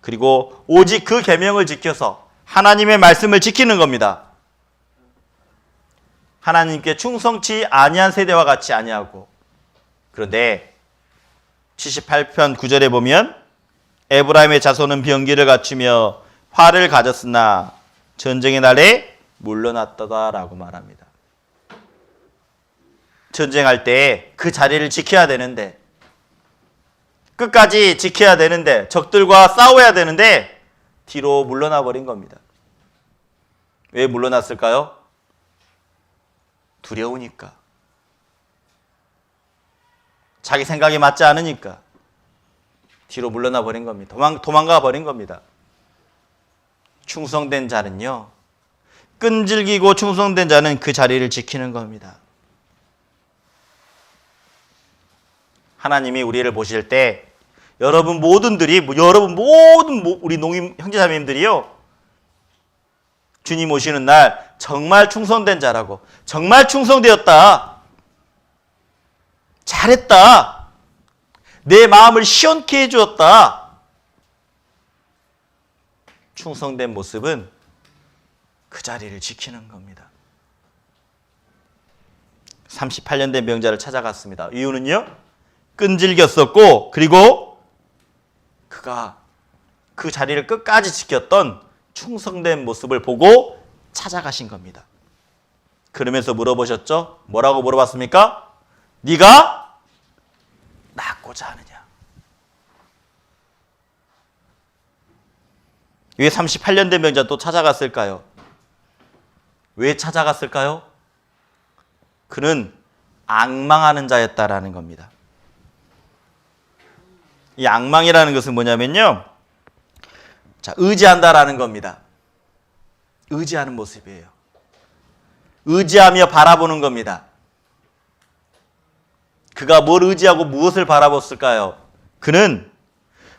그리고 오직 그 계명을 지켜서 하나님의 말씀을 지키는 겁니다. 하나님께 충성치 아니한 세대와 같이 아니하고. 그런데 78편 9절에 보면 에브라임의 자손은 병기를 갖추며 화를 가졌으나 전쟁의 날에 물러났다라고 말합니다. 전쟁할 때 그 자리를 지켜야 되는데, 끝까지 지켜야 되는데, 적들과 싸워야 되는데 뒤로 물러나 버린 겁니다. 왜 물러났을까요? 두려우니까. 자기 생각에 맞지 않으니까 뒤로 물러나 버린 겁니다. 도망가 버린 겁니다. 충성된 자는요, 끈질기고 충성된 자는 그 자리를 지키는 겁니다. 하나님이 우리를 보실 때 여러분 모든 우리 농임 형제자매님들이요, 주님 오시는 날 정말 충성된 자라고, 정말 충성되었다, 잘했다, 내 마음을 시원케 해주었다. 충성된 모습은 그 자리를 지키는 겁니다. 38년 된 병자를 찾아갔습니다. 이유는요, 끈질겼었고, 그리고 그가 그 자리를 끝까지 지켰던 충성된 모습을 보고 찾아가신 겁니다. 그러면서 물어보셨죠? 뭐라고 물어봤습니까? 네가 낫고자 하느냐? 왜 38년 된 병자 또 찾아갔을까요? 왜 찾아갔을까요? 그는 앙망하는 자였다라는 겁니다. 이 앙망이라는 것은 뭐냐면요. 자, 의지한다라는 겁니다. 의지하는 모습이에요. 의지하며 바라보는 겁니다. 그가 뭘 의지하고 무엇을 바라봤을까요? 그는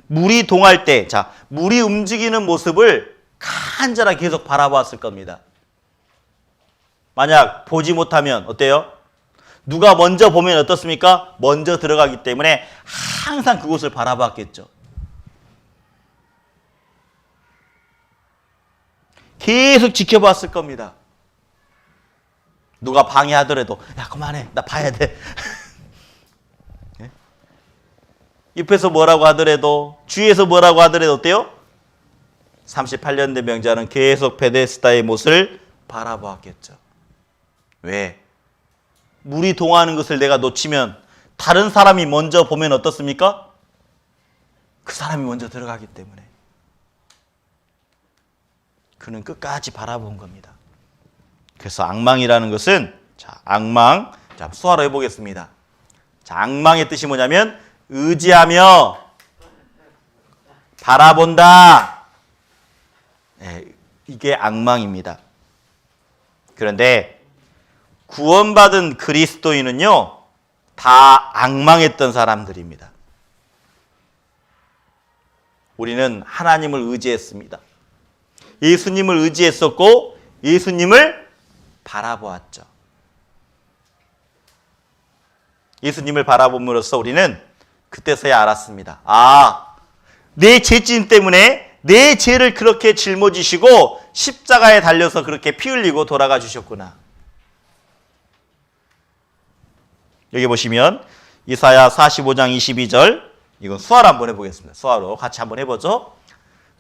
물이 동할 때, 자, 물이 움직이는 모습을 간절하게 계속 바라보았을 겁니다. 만약 보지 못하면 어때요? 누가 먼저 보면 어떻습니까? 먼저 들어가기 때문에 항상 그곳을 바라봤겠죠. 계속 지켜봤을 겁니다. 누가 방해하더라도 야 그만해 나 봐야 돼. 옆에서 뭐라고 하더라도 주위에서 뭐라고 하더라도 어때요? 38년 된 병자는 계속 베데스다의 못을 바라보았겠죠. 왜? 물이 동하는 것을 내가 놓치면 다른 사람이 먼저 보면 어떻습니까? 그 사람이 먼저 들어가기 때문에 그는 끝까지 바라본 겁니다. 그래서 앙망이라는 것은 자, 앙망. 자, 수화로 해보겠습니다. 자, 앙망의 뜻이 뭐냐면 의지하며 바라본다. 네, 이게 앙망입니다. 그런데 구원받은 그리스도인은요, 다 앙망했던 사람들입니다. 우리는 하나님을 의지했습니다. 예수님을 의지했었고 예수님을 바라보았죠. 예수님을 바라봄으로써 우리는 그때서야 알았습니다. 아, 내 죄진 때문에 내 죄를 그렇게 짊어지시고 십자가에 달려서 그렇게 피 흘리고 돌아가 주셨구나. 여기 보시면 이사야 45장 22절, 이건 수화로 한번 해보겠습니다. 수화로 같이 한번 해보죠.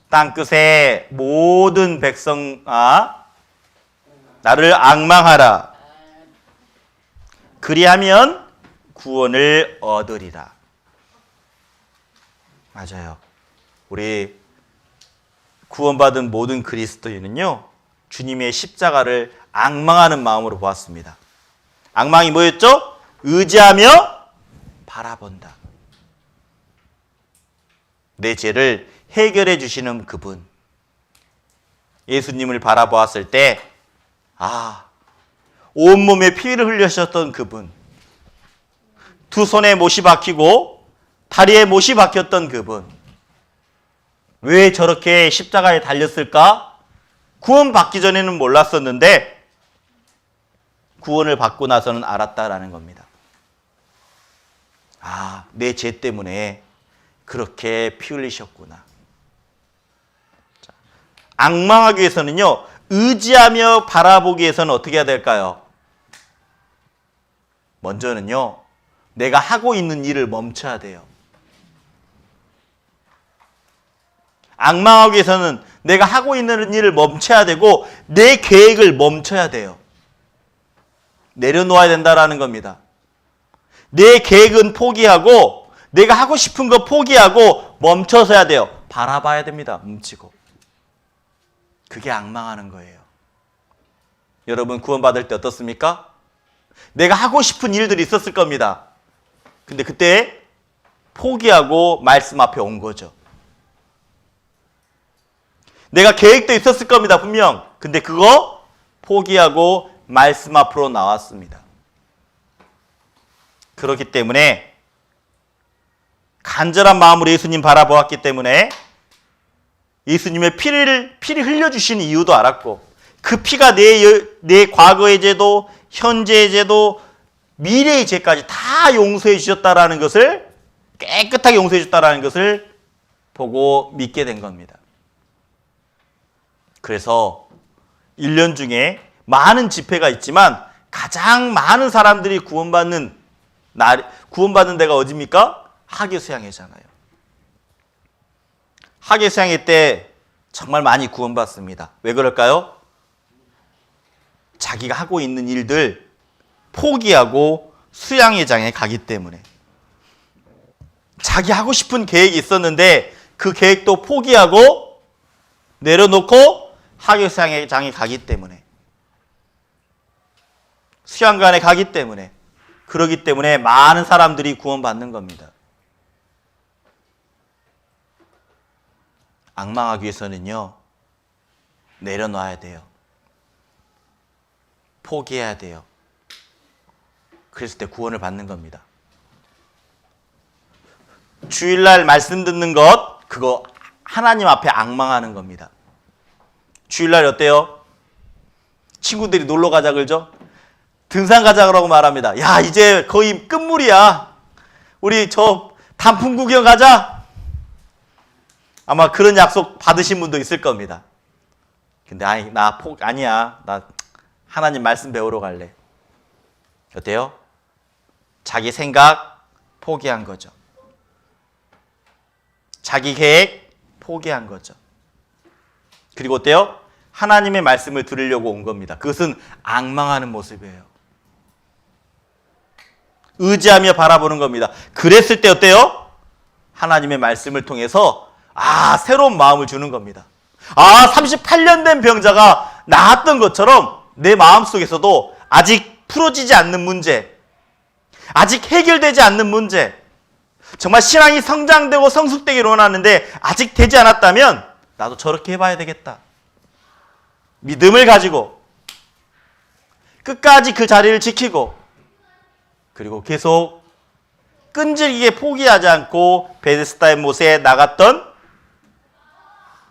땅끝의 모든 백성아 나를 앙망하라. 그리하면 구원을 얻으리라. 맞아요. 우리 구원받은 모든 그리스도인은요, 주님의 십자가를 앙망하는 마음으로 보았습니다. 앙망이 뭐였죠? 의지하며 바라본다. 내 죄를 해결해 주시는 그분. 예수님을 바라보았을 때, 아, 온몸에 피를 흘리셨던 그분. 두 손에 못이 박히고 다리에 못이 박혔던 그분. 왜 저렇게 십자가에 달렸을까? 구원받기 전에는 몰랐었는데 구원을 받고 나서는 알았다라는 겁니다. 아, 내 죄 때문에 그렇게 피 흘리셨구나. 자, 앙망하기 위해서는요, 의지하며 바라보기 위해서는 어떻게 해야 될까요? 먼저는요, 내가 하고 있는 일을 멈춰야 돼요. 앙망하기 위해서는 내가 하고 있는 일을 멈춰야 되고 내 계획을 멈춰야 돼요. 내려놓아야 된다라는 겁니다. 내 계획은 포기하고 내가 하고 싶은 거 포기하고 멈춰서야 돼요. 바라봐야 됩니다. 멈추고. 그게 앙망하는 거예요. 여러분 구원받을 때 어떻습니까? 내가 하고 싶은 일들이 있었을 겁니다. 근데 그때 포기하고 말씀 앞에 온 거죠. 내가 계획도 있었을 겁니다. 분명. 근데 그거 포기하고 말씀 앞으로 나왔습니다. 그렇기 때문에 간절한 마음으로 예수님 바라보았기 때문에 예수님의 피를 흘려주신 이유도 알았고 그 피가 내 과거의 죄도 현재의 죄도 미래의 죄까지 다 용서해 주셨다라는 것을 깨끗하게 용서해 주셨다라는 것을 보고 믿게 된 겁니다. 그래서 1년 중에 많은 집회가 있지만 가장 많은 사람들이 구원받는 데가 어디입니까? 학예수양회잖아요. 학예수양회 때 정말 많이 구원받습니다. 왜 그럴까요? 자기가 하고 있는 일들 포기하고 수양회장에 가기 때문에. 자기 하고 싶은 계획이 있었는데 그 계획도 포기하고 내려놓고 하교 수양회장에 가기 때문에. 수양관에 가기 때문에. 그러기 때문에 많은 사람들이 구원받는 겁니다. 앙망하기 위해서는요, 내려놔야 돼요. 포기해야 돼요. 그랬을 때 구원을 받는 겁니다. 주일날 말씀 듣는 것, 그거 하나님 앞에 앙망하는 겁니다. 주일날 어때요? 친구들이 놀러 가자 그러죠? 등산 가자 그러고 말합니다. 야, 이제 거의 끝물이야. 우리 저 단풍 구경 가자. 아마 그런 약속 받으신 분도 있을 겁니다. 근데 아니야. 나 하나님 말씀 배우러 갈래. 어때요? 자기 생각 포기한 거죠. 자기 계획 포기한 거죠. 그리고 어때요? 하나님의 말씀을 들으려고 온 겁니다. 그것은 앙망하는 모습이에요. 의지하며 바라보는 겁니다. 그랬을 때 어때요? 하나님의 말씀을 통해서 새로운 마음을 주는 겁니다. 38년 된 병자가 나았던 것처럼 내 마음속에서도 아직 풀어지지 않는 문제, 아직 해결되지 않는 문제, 정말 신앙이 성장되고 성숙되기를 원하는데 아직 되지 않았다면 나도 저렇게 해봐야 되겠다. 믿음을 가지고 끝까지 그 자리를 지키고 그리고 계속 끈질기게 포기하지 않고 베데스다의 못에 나갔던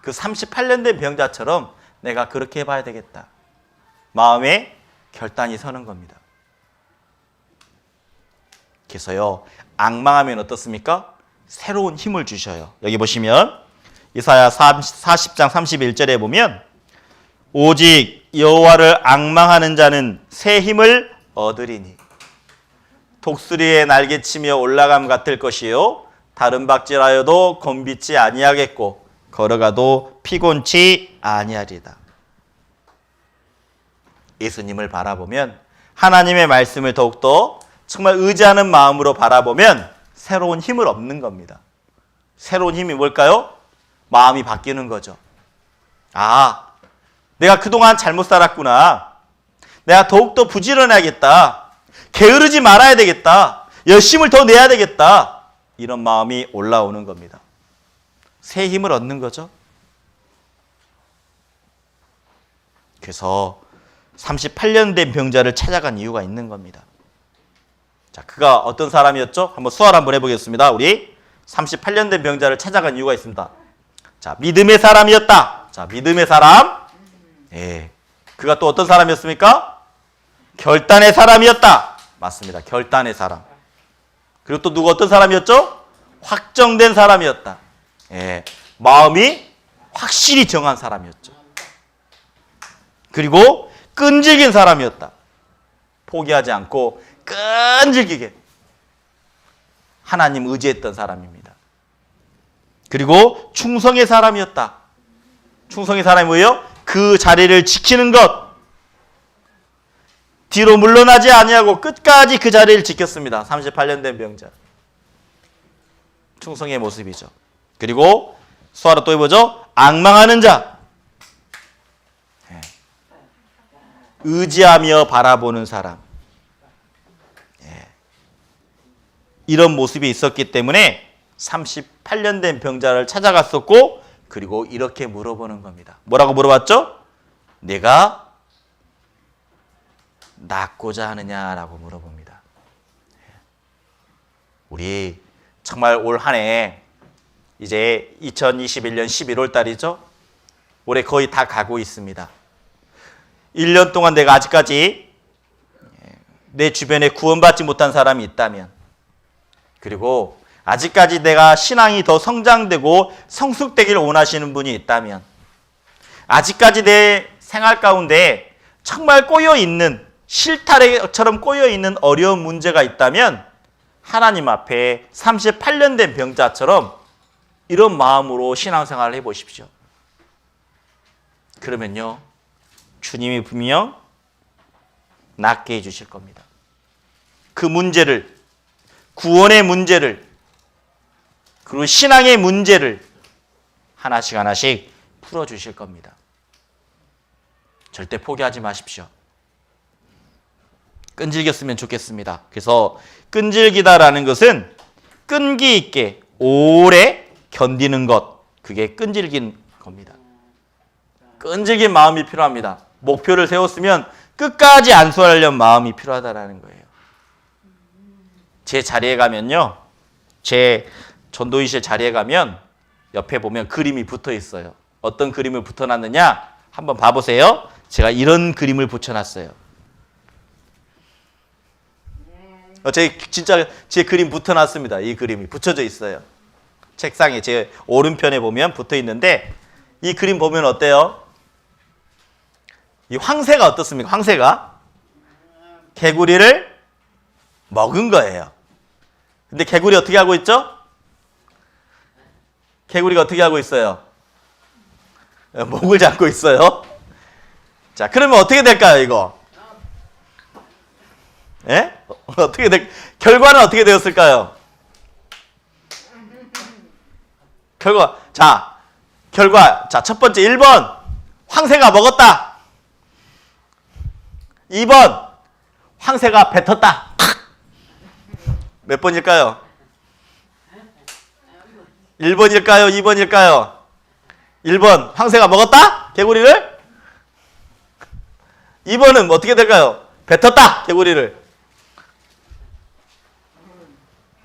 그 38년 된 병자처럼 내가 그렇게 해봐야 되겠다. 마음에 결단이 서는 겁니다. 그래서요, 앙망하면 어떻습니까? 새로운 힘을 주셔요. 여기 보시면 이사야 40장 31절에 보면 오직 여호와를 앙망하는 자는 새 힘을 얻으리니 독수리의 날개치며 올라감 같을 것이요 다른 박질하여도 곤비지 아니하겠고 걸어가도 피곤치 아니하리다. 예수님을 바라보면 하나님의 말씀을 더욱더 정말 의지하는 마음으로 바라보면 새로운 힘을 얻는 겁니다. 새로운 힘이 뭘까요? 마음이 바뀌는 거죠. 내가 그동안 잘못 살았구나. 내가 더욱더 부지런해야겠다. 게으르지 말아야 되겠다. 열심을 더 내야 되겠다. 이런 마음이 올라오는 겁니다. 새 힘을 얻는 거죠. 그래서 38년 된 병자를 찾아간 이유가 있는 겁니다. 자, 그가 어떤 사람이었죠? 한번 수화를 한번 해보겠습니다. 우리 38년 된 병자를 찾아간 이유가 있습니다. 자, 믿음의 사람이었다. 자, 믿음의 사람. 그가 또 어떤 사람이었습니까? 결단의 사람이었다. 맞습니다. 결단의 사람. 그리고 또 누가 어떤 사람이었죠? 확정된 사람이었다. 마음이 확실히 정한 사람이었죠. 그리고 끈질긴 사람이었다. 포기하지 않고 끈질기게 하나님 의지했던 사람입니다. 그리고 충성의 사람이었다. 충성의 사람이 뭐예요? 그 자리를 지키는 것. 뒤로 물러나지 아니하고 끝까지 그 자리를 지켰습니다. 38년 된 병자. 충성의 모습이죠. 그리고 수아로 또 해보죠. 앙망하는 자. 의지하며 바라보는 사람. 이런 모습이 있었기 때문에 38년 된 병자를 찾아갔었고 그리고 이렇게 물어보는 겁니다. 뭐라고 물어봤죠? 내가 낫고자 하느냐라고 물어봅니다. 우리 정말 올 한 해 이제 2021년 11월 달이죠. 올해 거의 다 가고 있습니다. 1년 동안 내가 아직까지 내 주변에 구원받지 못한 사람이 있다면 그리고 아직까지 내가 신앙이 더 성장되고 성숙되기를 원하시는 분이 있다면 아직까지 내 생활 가운데 정말 꼬여있는 실타래처럼 꼬여있는 어려운 문제가 있다면 하나님 앞에 38년 된 병자처럼 이런 마음으로 신앙생활을 해보십시오. 그러면요, 주님이 분명 낫게 해주실 겁니다. 그 문제를, 구원의 문제를, 그리고 신앙의 문제를 하나씩 하나씩 풀어주실 겁니다. 절대 포기하지 마십시오. 끈질겼으면 좋겠습니다. 그래서 끈질기다라는 것은 끈기 있게 오래 견디는 것, 그게 끈질긴 겁니다. 끈질긴 마음이 필요합니다. 목표를 세웠으면 끝까지 안수하려는 마음이 필요하다라는 거예요. 제 자리에 가면요, 제 전도이실 자리에 가면 옆에 보면 그림이 붙어 있어요. 어떤 그림을 붙여놨느냐? 한번 봐보세요. 제가 이런 그림을 붙여놨어요. 진짜 제 그림 붙여놨습니다. 이 그림이 붙여져 있어요. 책상에 제 오른편에 보면 붙어 있는데, 이 그림 보면 어때요? 이 황새가 어떻습니까? 황새가 개구리를 먹은 거예요. 근데 개구리 어떻게 하고 있죠? 개구리가 어떻게 하고 있어요? 목을 잡고 있어요. 자, 그러면 어떻게 될까요, 이거? 예? 결과는 어떻게 되었을까요? 자, 첫 번째 1번, 황새가 먹었다. 2번, 황새가 뱉었다. 몇 번일까요? 1번일까요? 2번일까요? 1번, 황새가 먹었다? 개구리를? 2번은 어떻게 될까요? 뱉었다! 개구리를.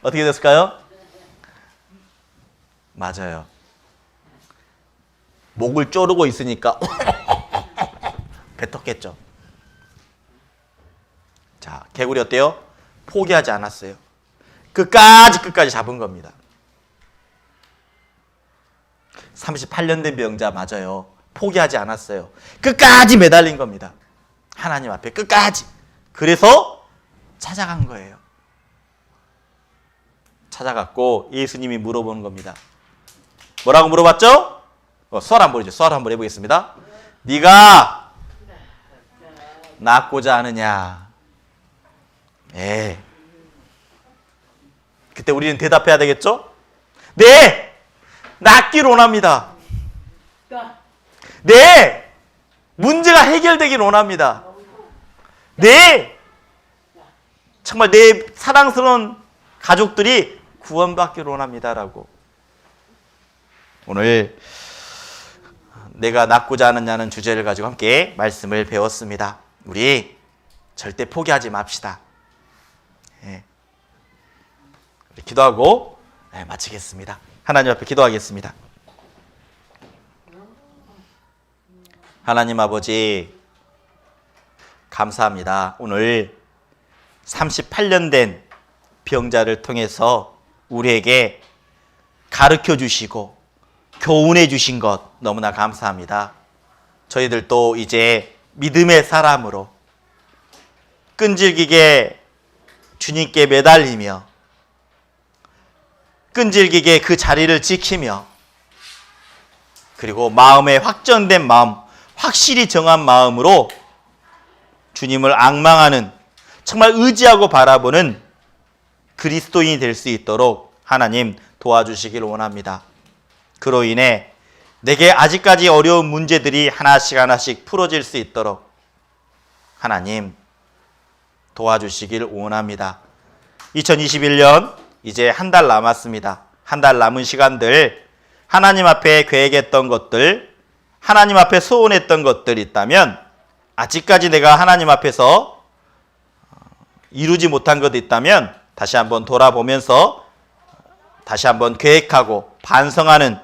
어떻게 됐을까요? 맞아요. 목을 조르고 있으니까 뱉었겠죠. 자, 개구리 어때요? 포기하지 않았어요. 끝까지 잡은 겁니다. 38년 된 병자 맞아요. 포기하지 않았어요. 끝까지 매달린 겁니다. 하나님 앞에 끝까지. 그래서 찾아간 거예요. 찾아갔고 예수님이 물어보는 겁니다. 뭐라고 물어봤죠? 수월 한번 해보겠습니다. 네가 낫고자 하느냐? 그때 우리는 대답해야 되겠죠? 네! 낫기를 원합니다. 네! 문제가 해결되길 원합니다. 네! 정말 내 사랑스러운 가족들이 구원받기를 원합니다라고. 오늘 내가 낫고자 하느냐는 주제를 가지고 함께 말씀을 배웠습니다. 우리 절대 포기하지 맙시다. 기도하고 마치겠습니다. 하나님 앞에 기도하겠습니다. 하나님 아버지, 감사합니다. 오늘 38년 된 병자를 통해서 우리에게 가르쳐 주시고 교훈해 주신 것 너무나 감사합니다. 저희들도 이제 믿음의 사람으로 끈질기게 주님께 매달리며 끈질기게 그 자리를 지키며, 그리고 마음에 확정된 마음, 확실히 정한 마음으로 주님을 앙망하는, 정말 의지하고 바라보는 그리스도인이 될 수 있도록 하나님 도와주시기를 원합니다. 그로 인해 내게 아직까지 어려운 문제들이 하나씩 풀어질 수 있도록 하나님 도와주시기를 원합니다. 2021년 이제 한 달 남았습니다. 한 달 남은 시간들 하나님 앞에 계획했던 것들, 하나님 앞에 소원했던 것들이 있다면, 아직까지 내가 하나님 앞에서 이루지 못한 것이 있다면 다시 한번 돌아보면서 다시 한번 계획하고 반성하는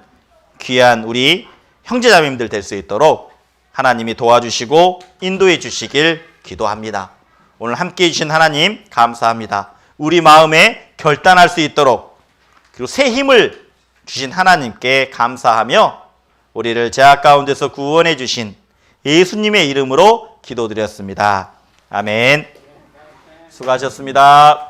귀한 우리 형제자매님들 될 수 있도록 하나님이 도와주시고 인도해 주시길 기도합니다. 오늘 함께해 주신 하나님 감사합니다. 우리 마음에 결단할 수 있도록, 그리고 새 힘을 주신 하나님께 감사하며 우리를 죄악 가운데서 구원해 주신 예수님의 이름으로 기도드렸습니다. 아멘. 수고하셨습니다.